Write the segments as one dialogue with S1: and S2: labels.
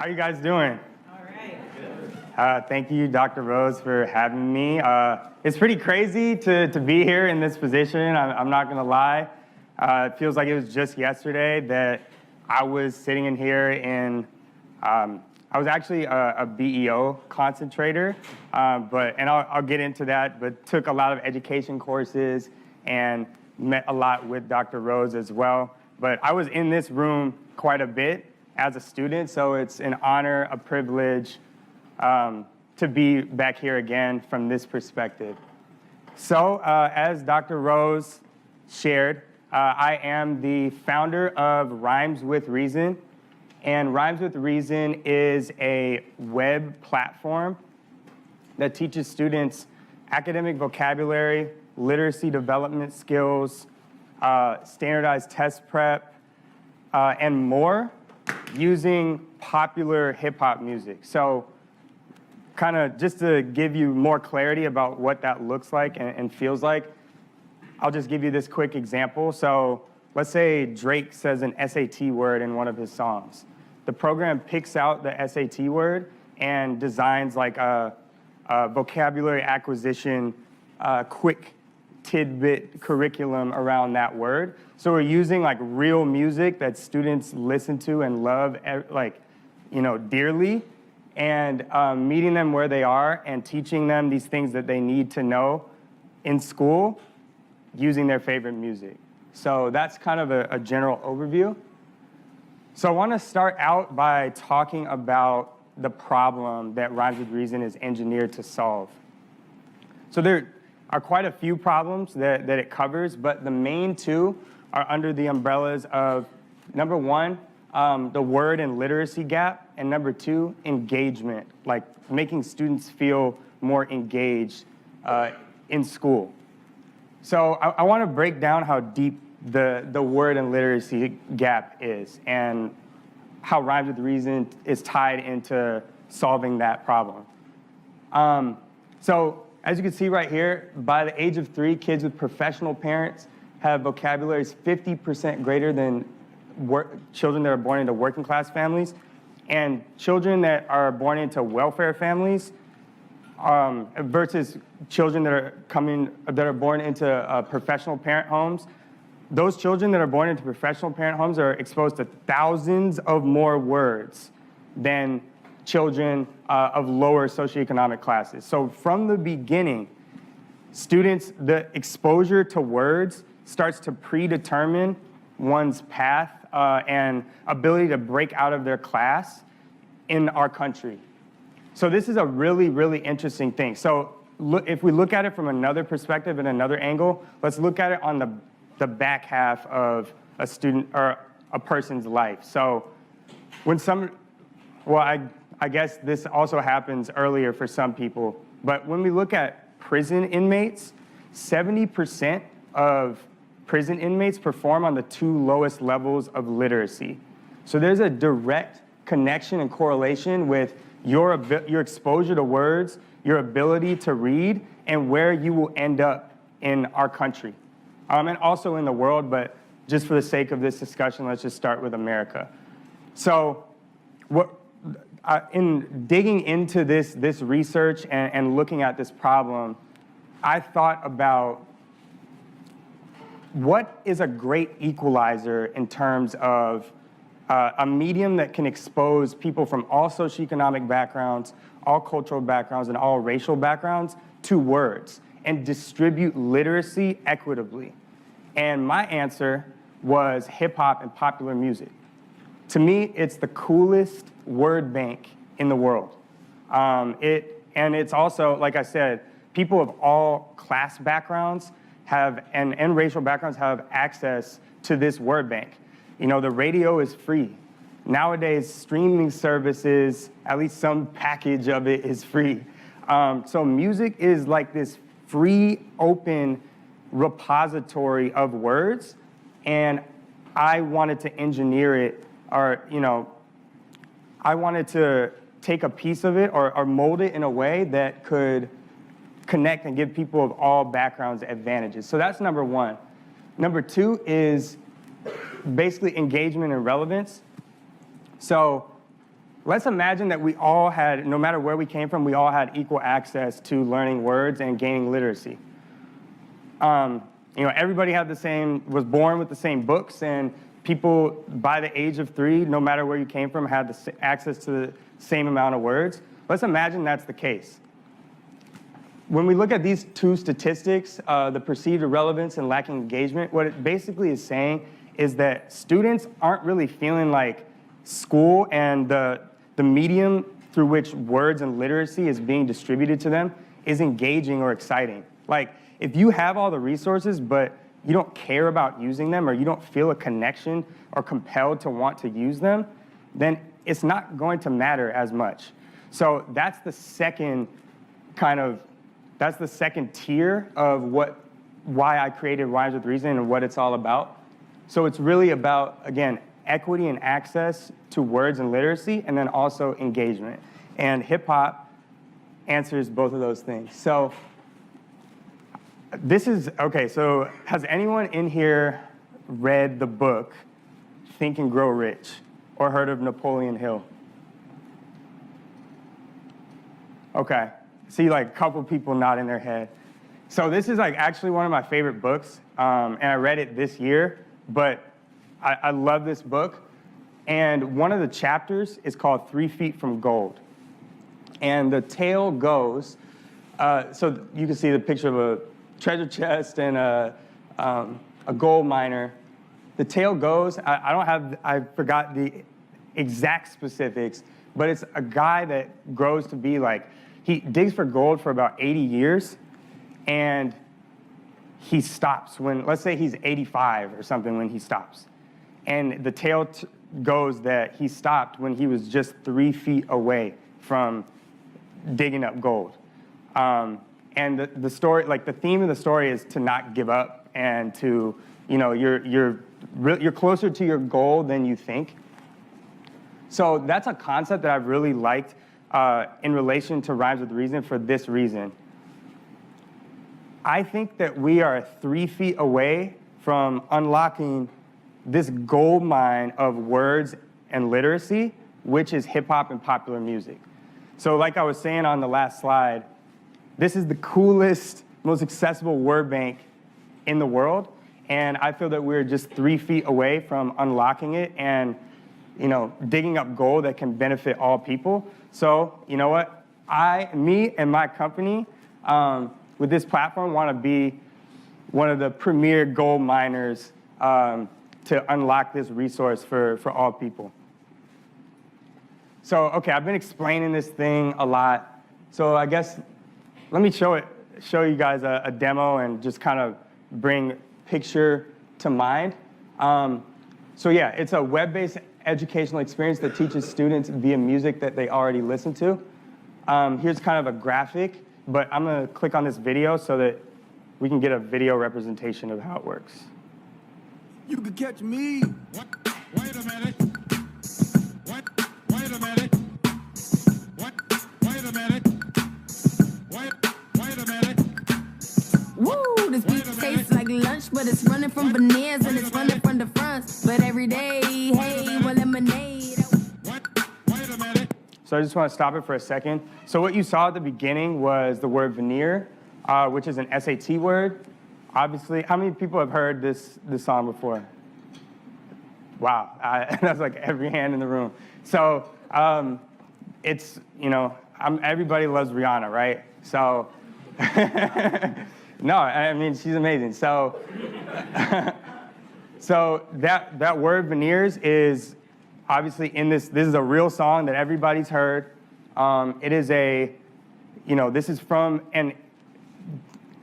S1: How you guys doing?
S2: All right.
S1: Thank you, Dr. Rose, for having me. It's pretty crazy to be here in this position. I'm not gonna lie. It feels like it was just yesterday that I was sitting in here and I was actually a BEO concentrator, and I'll get into that, but took a lot of education courses and met a lot with Dr. Rose as well. But I was in this room quite a bit as a student, so it's an honor, a privilege to be back here again from this perspective. So as Dr. Rose shared, I am the founder of Rhymes with Reason, and Rhymes with Reason is a web platform that teaches students academic vocabulary, literacy development skills, standardized test prep, and more using popular hip-hop music. So kind of just to give you more clarity about what that looks like and feels like, I'll just give you this quick example. So let's say Drake says an SAT word in one of his songs. The program picks out the SAT word and designs like a vocabulary acquisition, quick tidbit curriculum around that word. So we're using like real music that students listen to and love, dearly, and meeting them where they are and teaching them these things that they need to know in school using their favorite music. So that's kind of a general overview. So I want to start out by talking about the problem that Rhymes with Reason is engineered to solve. So there are quite a few problems that it covers, but the main two are under the umbrellas of, number one, the word and literacy gap, and number two, engagement, like making students feel more engaged in school. So I want to break down how deep the word and literacy gap is and how Rhymes with Reason is tied into solving that problem. So as you can see right here, by the age of 3, kids with professional parents have vocabularies 50% greater than children that are born into working class families, and children that are born into welfare families versus children that are born into professional parent homes. Those children that are born into professional parent homes are exposed to thousands of more words than children of lower socioeconomic classes. So from the beginning, the exposure to words starts to predetermine one's path and ability to break out of their class in our country. So this is a really, really interesting thing. So if we look at it from another perspective and another angle, let's look at it on the back half of a student or a person's life. So I guess this also happens earlier for some people, but when we look at prison inmates, 70% of prison inmates perform on the 2 lowest levels of literacy. So there's a direct connection and correlation with your exposure to words, your ability to read, and where you will end up in our country. And also in the world, but just for the sake of this discussion, let's just start with America. So in digging into this research and looking at this problem, I thought about what is a great equalizer in terms of a medium that can expose people from all socioeconomic backgrounds, all cultural backgrounds, and all racial backgrounds to words and distribute literacy equitably. And my answer was hip-hop and popular music. To me, it's the coolest word bank in the world. And it's also, like I said, people of all class backgrounds and racial backgrounds have access to this word bank. You know, the radio is free. Nowadays, streaming services, at least some package of it is free. So music is like this free, open repository of words, and I wanted to engineer it, or I wanted to take a piece of it or mold it in a way that could connect and give people of all backgrounds advantages. So that's number one. Number two is basically engagement and relevance. So let's imagine that we all had, no matter where we came from, we all had equal access to learning words and gaining literacy. Everybody was born with the same books, and people by the age of 3, no matter where you came from, had access to the same amount of words. Let's imagine that's the case. When we look at these two statistics, the perceived irrelevance and lacking engagement, what it basically is saying is that students aren't really feeling like school and the medium through which words and literacy is being distributed to them is engaging or exciting. Like, if you have all the resources, but you don't care about using them, or you don't feel a connection or compelled to want to use them, then it's not going to matter as much. So that's the second tier of why I created Rhymes with Reason and what it's all about. So it's really about, again, equity and access to words and literacy, and then also engagement. And hip hop answers both of those things. So so has anyone in here read the book Think and Grow Rich, or heard of Napoleon Hill? Okay, see like a couple people nodding their head. So this is like actually one of my favorite books, and I read it this year, but I love this book. And one of the chapters is called 3 Feet from Gold. And the tale goes, so you can see the picture of a treasure chest and a gold miner. The tale goes, I forgot the exact specifics, but it's a guy that grows to be like, he digs for gold for about 80 years, and he stops when, let's say he's 85 or something when he stops. And the tale goes that he stopped when he was just 3 feet away from digging up gold. And the story, like the theme of the story is to not give up, and to, you're closer to your goal than you think. So that's a concept that I've really liked in relation to Rhymes with Reason for this reason. I think that we are 3 feet away from unlocking this gold mine of words and literacy, which is hip hop and popular music. So like I was saying on the last slide, this is the coolest, most accessible word bank in the world, and I feel that we're just 3 feet away from unlocking it and, digging up gold that can benefit all people. So, you know what? Me and my company, with this platform, want to be one of the premier gold miners to unlock this resource for all people. So, okay, I've been explaining this thing a lot. So I guess let me show you guys a demo and just kind of bring picture to mind. So yeah, it's a web-based educational experience that teaches students via music that they already listen to. Here's kind of a graphic, but I'm gonna click on this video so that we can get a video representation of how it works.
S3: You could catch me. What? Wait a minute. What? Wait a minute. What? Wait a minute. Wait a minute.
S4: Woo, this beat tastes like lunch, but it's running from veneers and it's running from the front. But every day, hey, well, lemonade.
S3: What? Wait a minute.
S1: So I just want to stop it for a second. So what you saw at the beginning was the word veneer, which is an SAT word. Obviously, how many people have heard this song before? Wow, that's like every hand in the room. So it's, everybody loves Rihanna, right? So, no, I mean, she's amazing. So, so that word veneers is obviously in this is a real song that everybody's heard. It is this is from, and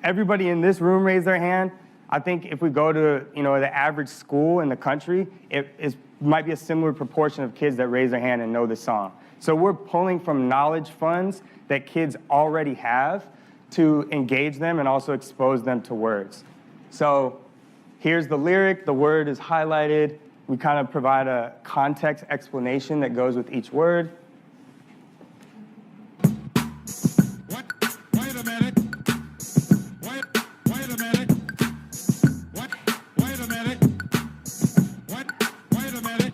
S1: everybody in this room raised their hand. I think if we go to, the average school in the country, it might be a similar proportion of kids that raise their hand and know this song. So we're pulling from knowledge funds that kids already have to engage them and also expose them to words. So here's the lyric, the word is highlighted. We kind of provide a context explanation that goes with each word.
S3: What? Wait a minute. Wait a minute. What? Wait a minute. What? Wait a minute.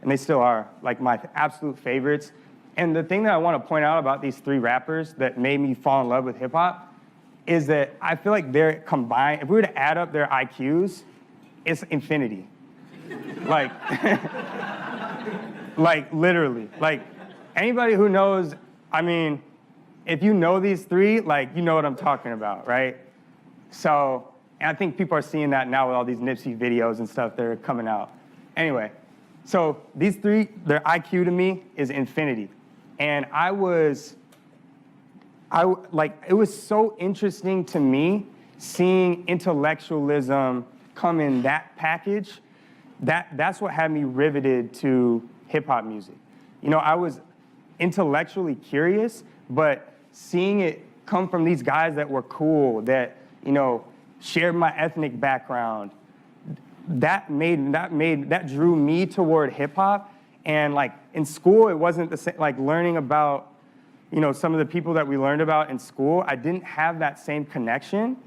S1: and they still are, like my absolute favorites. And the thing that I want to point out about these three rappers that made me fall in love with hip hop is that I feel like they're combined. If we were to add up their IQs, it's infinity. Like, like literally. Like anybody who knows, I mean, if you know these three, like you know what I'm talking about, right? So, and I think people are seeing that now with all these Nipsey videos and stuff that are coming out. Anyway, so these three, their IQ to me is infinity. And it was so interesting to me seeing intellectualism come in that package. That's what had me riveted to hip hop music. You know, I was intellectually curious, but seeing it come from these guys that were cool, that, you know, shared my ethnic background, that drew me toward hip hop. And like in school, it wasn't the same, like learning about, you know, some of the people that we learned about in school, I didn't have that same connection,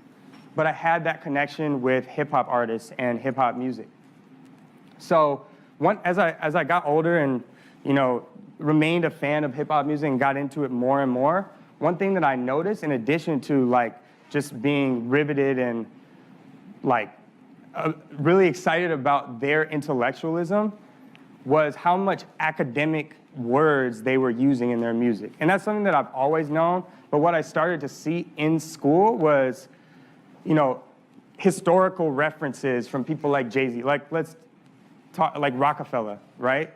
S1: but I had that connection with hip hop artists and hip hop music. So as I got older and, you know, remained a fan of hip hop music and got into it more and more, one thing that I noticed, in addition to like just being riveted and like really excited about their intellectualism, was how much academic words they were using in their music. And that's something that I've always known, but what I started to see in school was, you know, historical references from people like Jay-Z. Like, let's talk, like Rockefeller, right?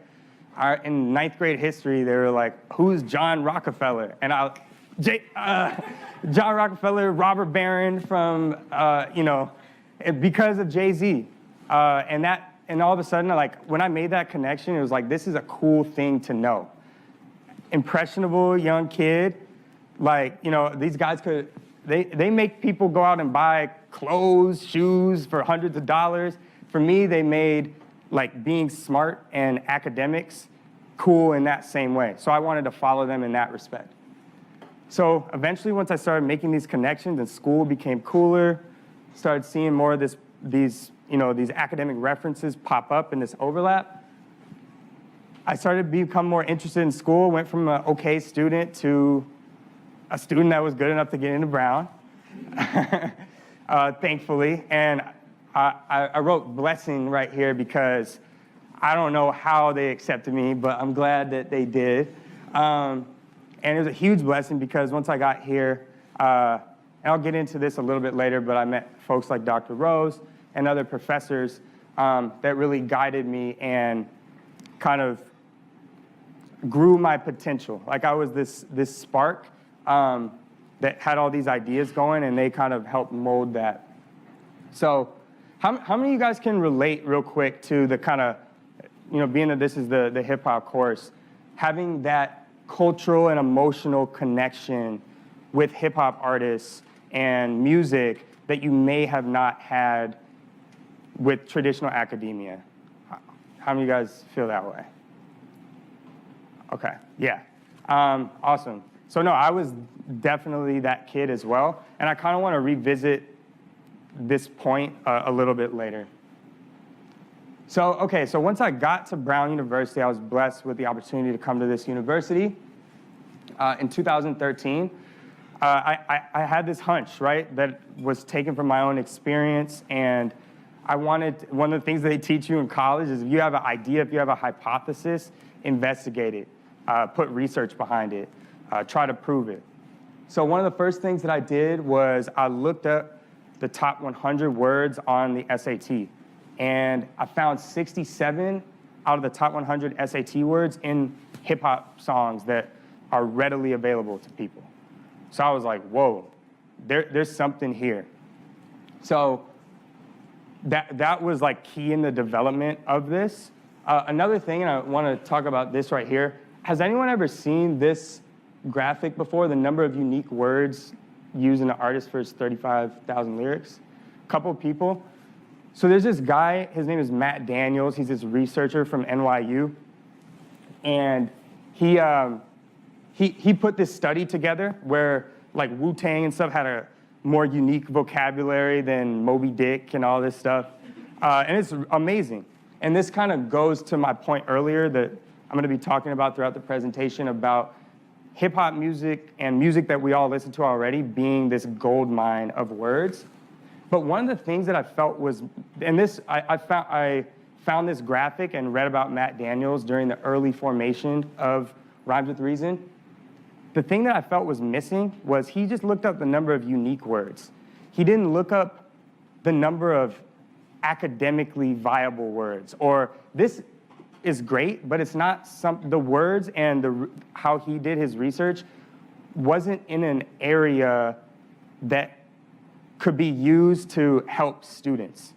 S1: In ninth grade history, they were like, who's John Rockefeller? And John Rockefeller, Robert Barron from, you know, because of Jay-Z. And all of a sudden, like, when I made that connection, it was like, this is a cool thing to know. Impressionable young kid, like, you know, these guys they make people go out and buy clothes, shoes for hundreds of dollars. For me, they made, like, being smart and academics cool in that same way. So I wanted to follow them in that respect. So eventually, once I started making these connections and school became cooler, started seeing more of these academic references pop up in this overlap, I started to become more interested in school, went from an okay student to a student that was good enough to get into Brown, thankfully. And I wrote blessing right here because I don't know how they accepted me, but I'm glad that they did. And it was a huge blessing because once I got here, and I'll get into this a little bit later, but I met folks like Dr. Rose and other professors that really guided me and kind of grew my potential. Like I was this spark that had all these ideas going, and they kind of helped mold that. So how many of you guys can relate real quick to the kind of, you know, being that this is the hip hop course, having that cultural and emotional connection with hip hop artists and music that you may have not had with traditional academia? How many of you guys feel that way? Okay, yeah, awesome. So no, I was definitely that kid as well, and I kind of want to revisit this point a little bit later. So, okay, so once I got to Brown University, I was blessed with the opportunity to come to this university. In 2013, I had this hunch, right, that was taken from my own experience, and one of the things they teach you in college is if you have an idea, if you have a hypothesis, investigate it, put research behind it, try to prove it. So one of the first things that I did was I looked up the top 100 words on the SAT, and I found 67 out of the top 100 SAT words in hip-hop songs that are readily available to people. So I was like, whoa, there's something here. So that was like key in the development of this. Another thing, and I want to talk about this right here, has anyone ever seen this graphic before, the number of unique words used in an artist for his 35,000 lyrics? A couple of people. So there's this guy, his name is Matt Daniels. He's this researcher from NYU. And he put this study together where like Wu-Tang and stuff had a more unique vocabulary than Moby Dick and all this stuff. And it's amazing. And this kind of goes to my point earlier that I'm going to be talking about throughout the presentation about hip hop music and music that we all listen to already being this gold mine of words. But one of the things that I felt was, and this, I found this graphic and read about Matt Daniels during the early formation of Rhymes with Reason. The thing that I felt was missing was he just looked up the number of unique words. He didn't look up the number of academically viable words, or this is great, but it's not the words and how he did his research wasn't in an area that could be used to help students.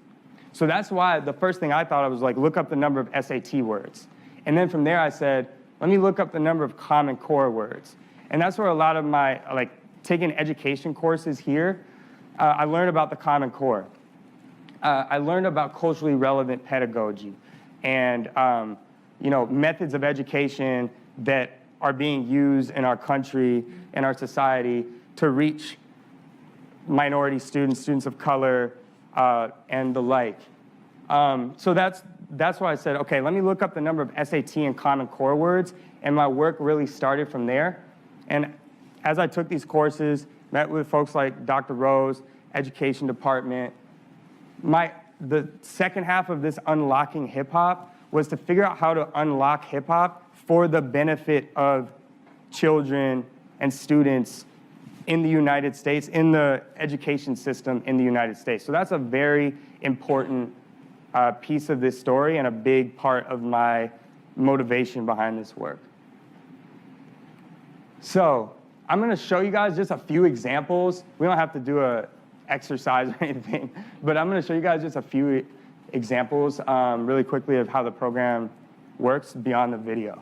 S1: So that's why the first thing I thought, I was like, look up the number of SAT words. And then from there I said, let me look up the number of Common Core words. And that's where a lot of my, taking education courses here, I learned about the Common Core. I learned about culturally relevant pedagogy and methods of education that are being used in our country and our society to reach minority students, students of color, and the like. So that's why I said, okay, let me look up the number of SAT and Common Core words, and my work really started from there. And as I took these courses, met with folks like Dr. Rose, Education Department, the second half of this unlocking hip hop was to figure out how to unlock hip hop for the benefit of children and students in the United States, in the education system in the United States. So that's a very important piece of this story and a big part of my motivation behind this work. So I'm going to show you guys just a few examples. We don't have to do a exercise or anything, but I'm going to show you guys just a few examples really quickly of how the program works beyond the video.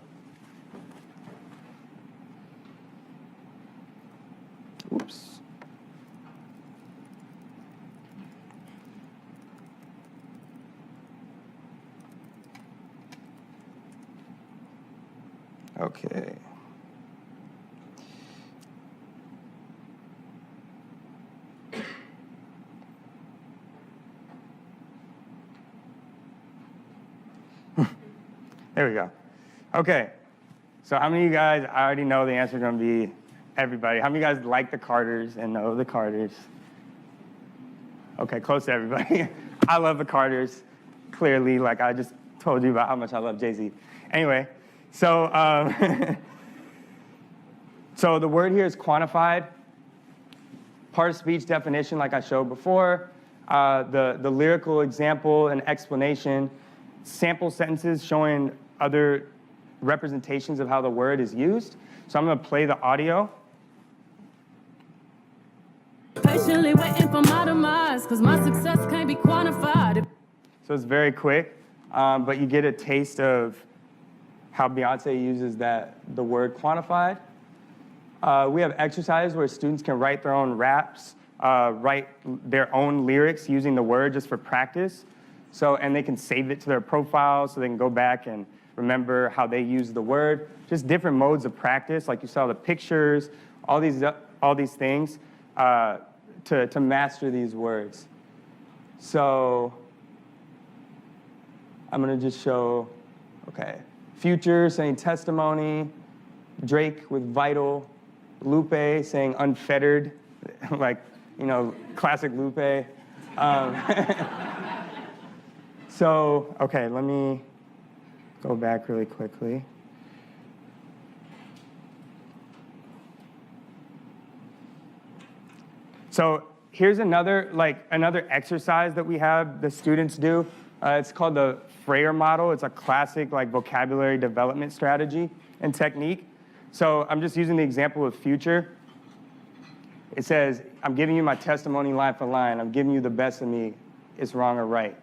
S1: Oops. Okay. There we go. Okay, so how many of you guys, I already know the answer is going to be everybody. How many of you guys like the Carters and know the Carters? Okay, close to everybody. I love the Carters, clearly, like I just told you about how much I love Jay-Z. Anyway, so, so the word here is quantified. Part of speech definition, like I showed before, the lyrical example and explanation, sample sentences showing other representations of how the word is used. So I'm going to play the audio.
S5: Patiently waiting for my demise, because my success can't be quantified.
S1: So it's very quick, but you get a taste of how Beyonce uses the word quantified. We have exercises where students can write their own raps, write their own lyrics using the word just for practice. So, and they can save it to their profile so they can go back and remember how they use the word. Just different modes of practice, like you saw the pictures, all these things to master these words. So I'm gonna just show, okay, Future saying testimony, Drake with vital, Lupe saying unfettered, like, classic Lupe. So, okay, let me go back really quickly. So here's another exercise that we have the students do. It's called the Frayer model. It's a classic vocabulary development strategy and technique. So I'm just using the example of Future. It says, I'm giving you my testimony line for line. I'm giving you the best of me. It's wrong or right.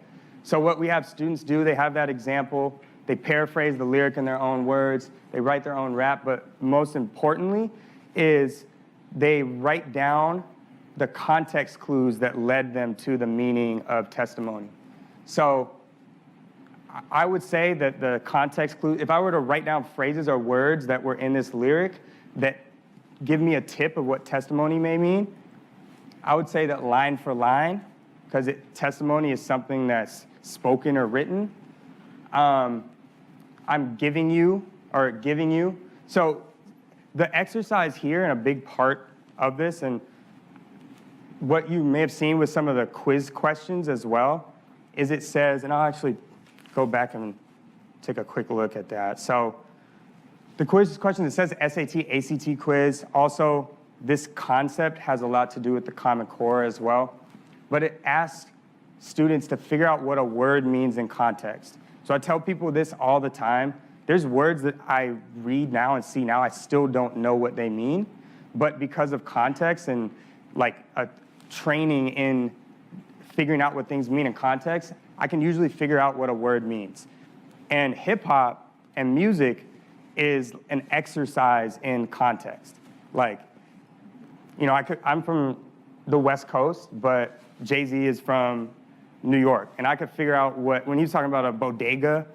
S1: So what we have students do, they have that example. They paraphrase the lyric in their own words. They write their own rap. But most importantly is they write down the context clues that led them to the meaning of testimony. So I would say that the context clue, if I were to write down phrases or words that were in this lyric that give me a tip of what testimony may mean, I would say that line for line, because testimony is something that's spoken or written, I'm giving you. So the exercise here, and a big part of this, and what you may have seen with some of the quiz questions as well, is it says, and I'll actually go back and take a quick look at that. So the quiz question, it says SAT, ACT quiz. Also, this concept has a lot to do with the Common Core as well. But it asks students to figure out what a word means in context. So I tell people this all the time. There's words that I read now and see now, I still don't know what they mean. But because of context and like a training in figuring out what things mean in context, I can usually figure out what a word means. And hip hop and music is an exercise in context. Like, you know, I'm from the West Coast, but Jay-Z is from New York. And I could figure out when he was talking about a bodega,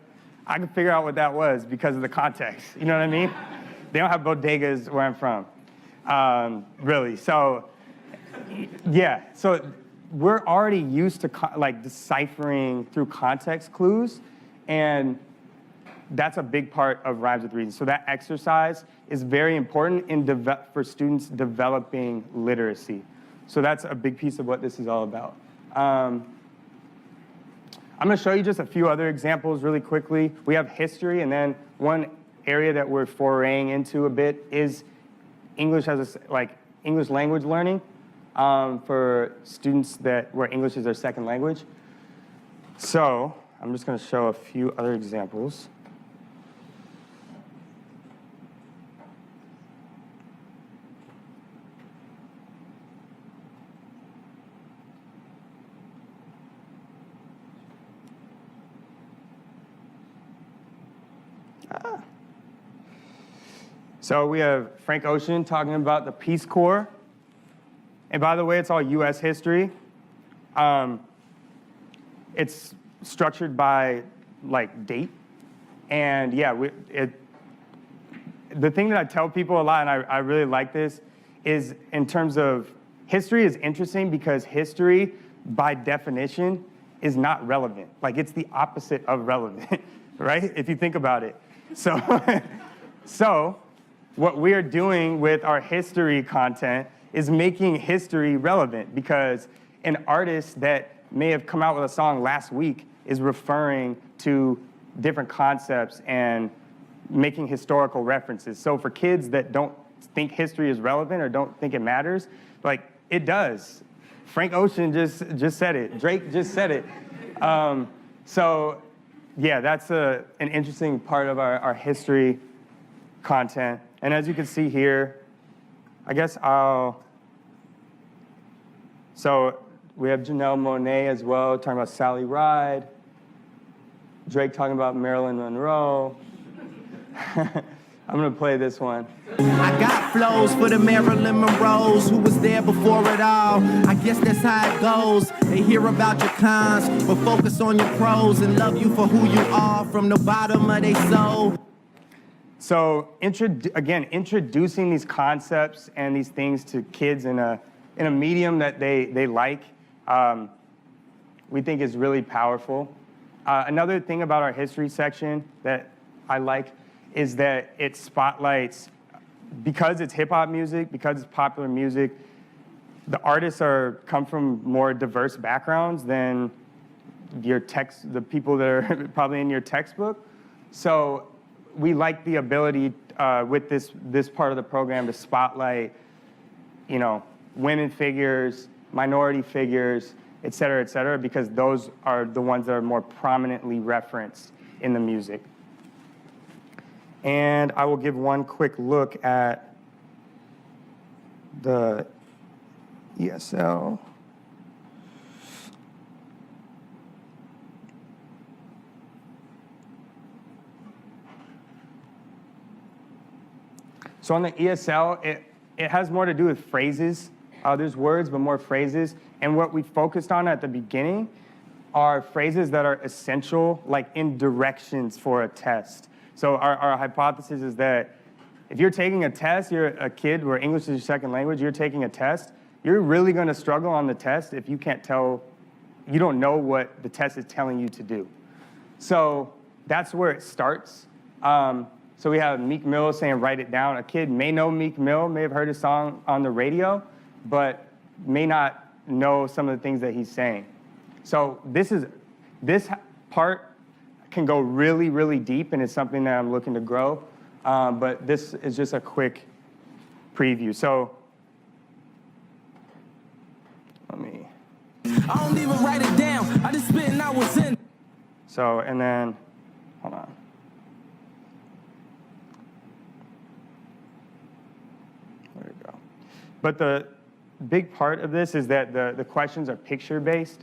S1: I could figure out what that was because of the context. You know what I mean? They don't have bodegas where I'm from, really. So, yeah. So we're already used to like deciphering through context clues, and that's a big part of Rhymes with Reason. So that exercise is very important for students developing literacy. So that's a big piece of what this is all about. I'm going to show you just a few other examples really quickly. We have history, and then one area that we're foraying into a bit is English as English language learning for students where English is their second language. So I'm just going to show a few other examples. So we have Frank Ocean talking about the Peace Corps. And by the way, it's all US history. It's structured by like date. And yeah, the thing that I tell people a lot, and I really like this, is in terms of history is interesting because history, by definition, is not relevant. Like it's the opposite of relevant, right? If you think about it. So what we are doing with our history content is making history relevant, because an artist that may have come out with a song last week is referring to different concepts and making historical references. So for kids that don't think history is relevant or don't think it matters, like it does. Frank Ocean just said it. Drake just said it. So yeah, that's an interesting part of our history content. And as you can see here, I guess so we have Janelle Monáe as well, talking about Sally Ride. Drake talking about Marilyn Monroe. I'm gonna play this one.
S6: I got flows for the Marilyn Monroes who was there before it all. I guess that's how it goes. They hear about your cons, but focus on your pros and love you for who you are from the bottom of their soul.
S1: So again, introducing these concepts and these things to kids in a medium that they like, we think is really powerful. Another thing about our history section that I like is that it spotlights, because it's hip hop music, because it's popular music, the artists come from more diverse backgrounds than the people that are probably in your textbook. So we like the ability with this part of the program to spotlight, you know, women figures, minority figures, et cetera, because those are the ones that are more prominently referenced in the music. And I will give one quick look at the ESL. So on the ESL, it has more to do with phrases. There's words, but more phrases. And what we focused on at the beginning are phrases that are essential, like in directions for a test. So our hypothesis is that if you're taking a test, you're a kid where English is your second language, you're taking a test, you're really gonna struggle on the test if you don't know what the test is telling you to do. So that's where it starts. So we have Meek Mill saying, write it down. A kid may know Meek Mill, may have heard his song on the radio, but may not know some of the things that he's saying. So this part can go really, really deep, and it's something that I'm looking to grow. But this is just a quick preview. So let me.
S7: I don't even write it down. I just spit and I was in.
S1: So, and then, hold on. There we go. But the big part of this is that the questions are picture-based.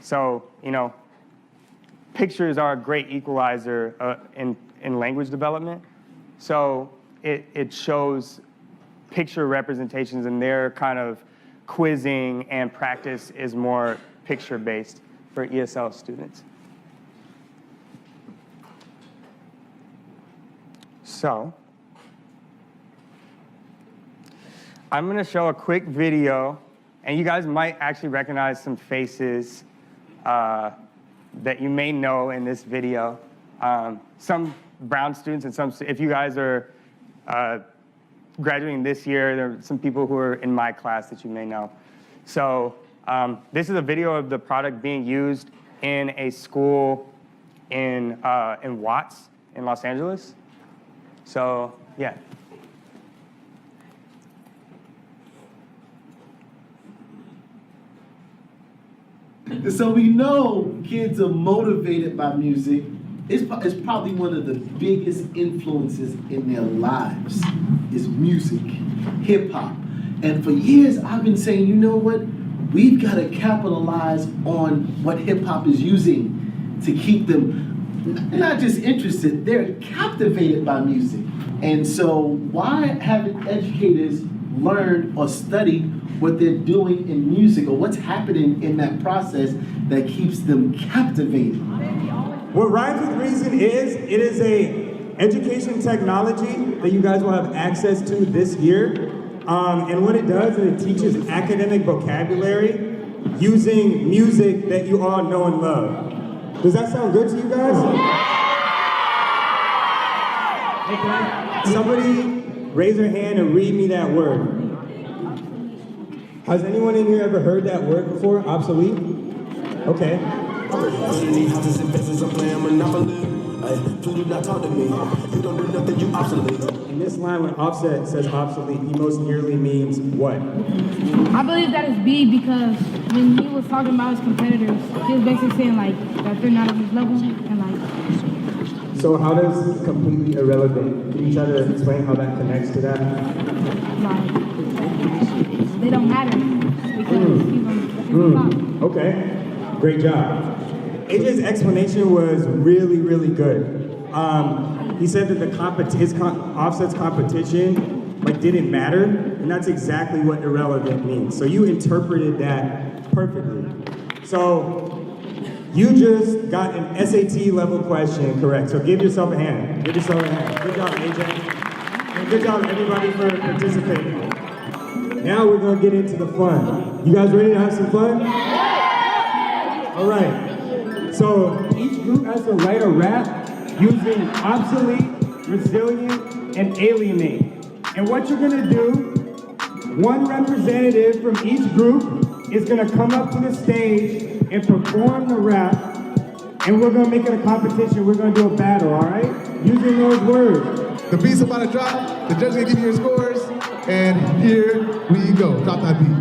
S1: So, you know, pictures are a great equalizer in language development. So it shows picture representations, and their kind of quizzing and practice is more picture-based for ESL students. So I'm going to show a quick video, and you guys might actually recognize some faces that you may know in this video. Some Brown students and some, if you guys are graduating this year, there are some people who are in my class that you may know. So this is a video of the product being used in a school in Watts in Los Angeles. So, yeah.
S8: So we know kids are motivated by music. It's probably one of the biggest influences in their lives is music, hip hop. And for years I've been saying, you know what? We've got to capitalize on what hip hop is using to keep them not just interested, they're captivated by music. And so why haven't educators learned or studied what they're doing in music, or what's happening in that process that keeps them captivated?
S9: What Rhymes with Reason is, it is a education technology that you guys will have access to this year. And what it does is it teaches academic vocabulary using music that you all know and love. Does that sound good to you guys? Hey, can somebody raise their hand and read me that word? Has anyone in here ever heard that word before? Obsolete? Okay. In this line, when Offset says obsolete, he most nearly means what?
S10: I believe that is B, because when he was talking about his competitors, he was basically saying like that they're not on his level, and like.
S9: So how does completely irrelevant? Can you try to explain how that connects to that?
S10: Like, they don't matter because he's on top.
S9: Okay, great job. AJ's explanation was really, really good. He said that Offset's competition didn't matter, and that's exactly what irrelevant means. So you interpreted that perfectly. So you just got an SAT level question correct. So give yourself a hand. Give yourself a hand. Good job, AJ. And good job, everybody, for participating. Now we're gonna get into the fun. You guys ready to have some fun? All right. So each group has to write a rap using obsolete, resilient, and alienate. And what you're gonna do, one representative from each group is gonna come up to the stage and perform the rap, and we're gonna make it a competition. We're gonna do a battle, all right? Using those words.
S3: The beat's about to drop. The judges are gonna give you your scores. And here we go. Drop that beat.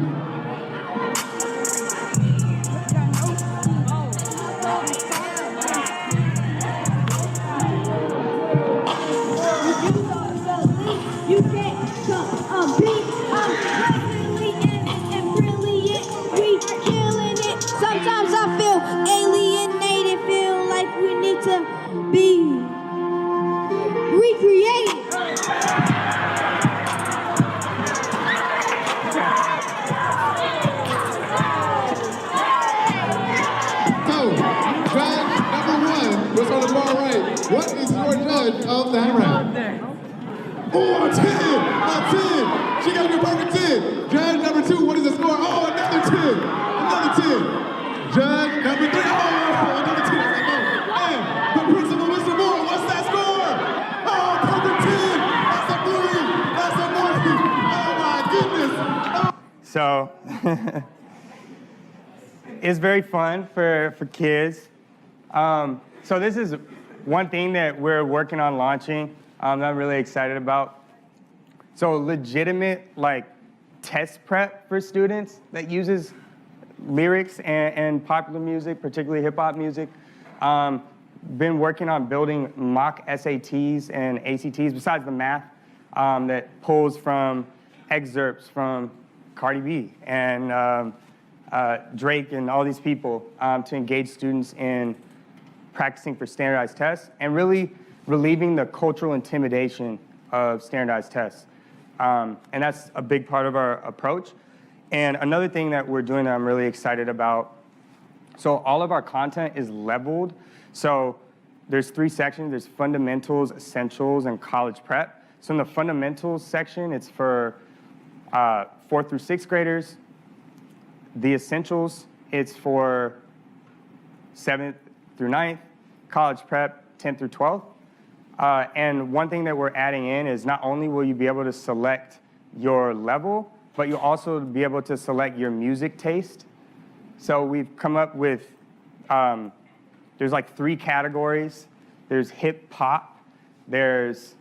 S11: You can't come beat and brilliant. We killing it. Sometimes I feel alienated, feel like we need to be recreated.
S3: What's on the far right? What is your judge of that round? Oh, a 10! A 10! She got a perfect 10! Judge number 2, what is the score? Oh, another 10! Another 10! Judge number 3, oh, another 10! And the principal, Mr.
S1: So it's very fun for kids. So this is one thing that we're working on launching that I'm really excited about. So legitimate like test prep for students that uses lyrics and popular music, particularly hip hop music. Been working on building mock SATs and ACTs besides the math that pulls from excerpts from Cardi B and Drake and all these people to engage students in practicing for standardized tests and really relieving the cultural intimidation of standardized tests. And that's a big part of our approach. And another thing that we're doing that I'm really excited about, so all of our content is leveled. So there's 3 sections. There's fundamentals, essentials, and college prep. So in the fundamentals section, it's for 4th through 6th graders. The essentials, it's for 7th through 9th. College prep, 10th through 12th. And one thing that we're adding in is not only will you be able to select your level, but you'll also be able to select your music taste. So we've come up with, there's like 3 categories. There's hip hop, there's,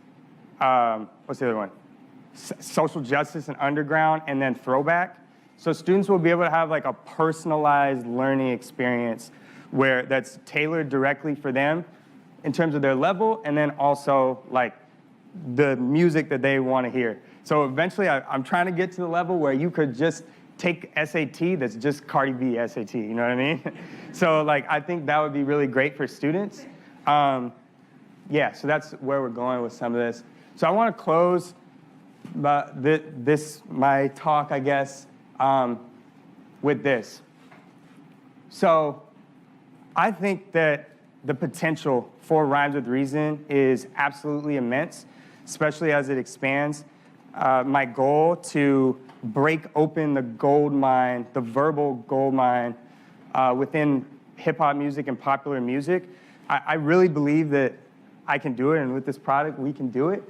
S1: what's the other one? Social justice and underground, and then throwback. So students will be able to have like a personalized learning experience where that's tailored directly for them in terms of their level, and then also like the music that they want to hear. So eventually I'm trying to get to the level where you could just take SAT that's just Cardi B SAT, you know what I mean? So like I think that would be really great for students. Yeah, so that's where we're going with some of this. So I want to close my talk, I guess, with this. So I think that the potential for Rhymes with Reason is absolutely immense, especially as it expands. My goal to break open the gold mine, the verbal gold mine within hip hop music and popular music. I really believe that I can do it, and with this product, we can do it.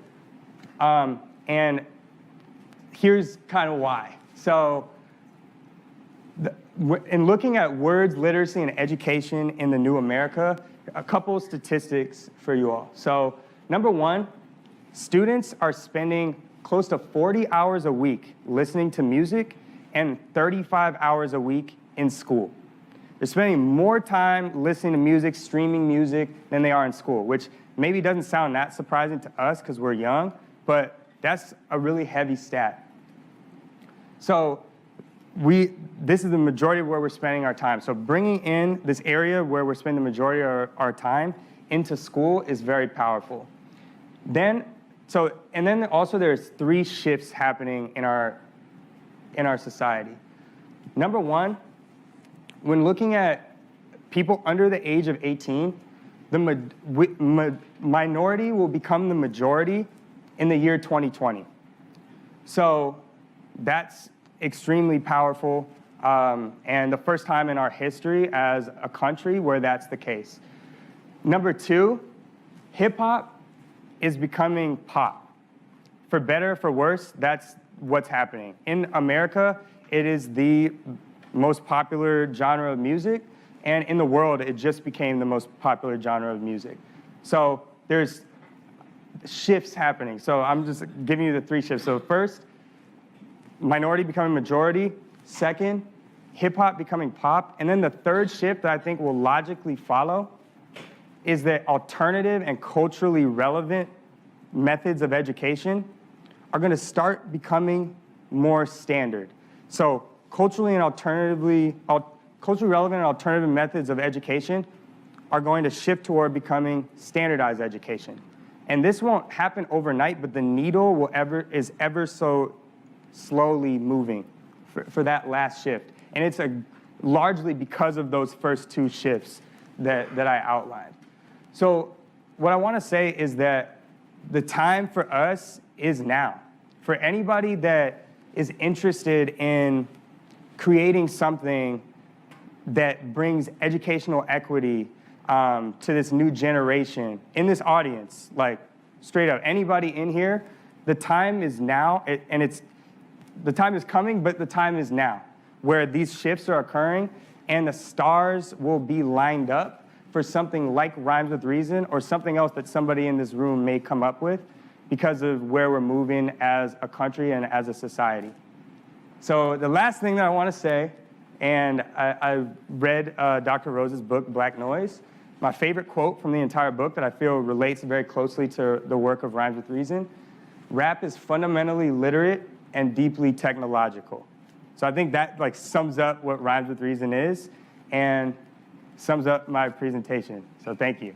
S1: And here's kind of why. So in looking at words, literacy, and education in the new America, a couple of statistics for you all. So number 1, students are spending close to 40 hours a week listening to music and 35 hours a week in school. They're spending more time listening to music, streaming music, than they are in school, which maybe doesn't sound that surprising to us because we're young, but that's a really heavy stat. So this is the majority of where we're spending our time. So bringing in this area where we're spending the majority of our time into school is very powerful. And then also there's 3 shifts happening in our society. Number 1, when looking at people under the age of 18, the minority will become the majority in the year 2020. So that's extremely powerful, and the first time in our history as a country where that's the case. Number 2, hip hop is becoming pop. For better or for worse, that's what's happening. In America, it is the most popular genre of music, and in the world, it just became the most popular genre of music. So there's shifts happening. So I'm just giving you the 3 shifts. So first, minority becoming majority. 2nd, hip hop becoming pop. And then the 3rd shift that I think will logically follow is that alternative and culturally relevant methods of education are going to start becoming more standard. So culturally relevant and alternative methods of education are going to shift toward becoming standardized education. And this won't happen overnight, but the needle is ever so slowly moving for that last shift. And it's largely because of those first 2 shifts that I outlined. So what I want to say is that the time for us is now. For anybody that is interested in creating something that brings educational equity to this new generation in this audience, like straight up, anybody in here, the time is now, and the time is coming, but the time is now, where these shifts are occurring and the stars will be lined up for something like Rhymes with Reason or something else that somebody in this room may come up with because of where we're moving as a country and as a society. So the last thing that I want to say, and I read Dr. Rose's book, Black Noise. My favorite quote from the entire book that I feel relates very closely to the work of Rhymes with Reason: rap is fundamentally literate and deeply technological. So I think that like sums up what Rhymes with Reason is and sums up my presentation. So thank you.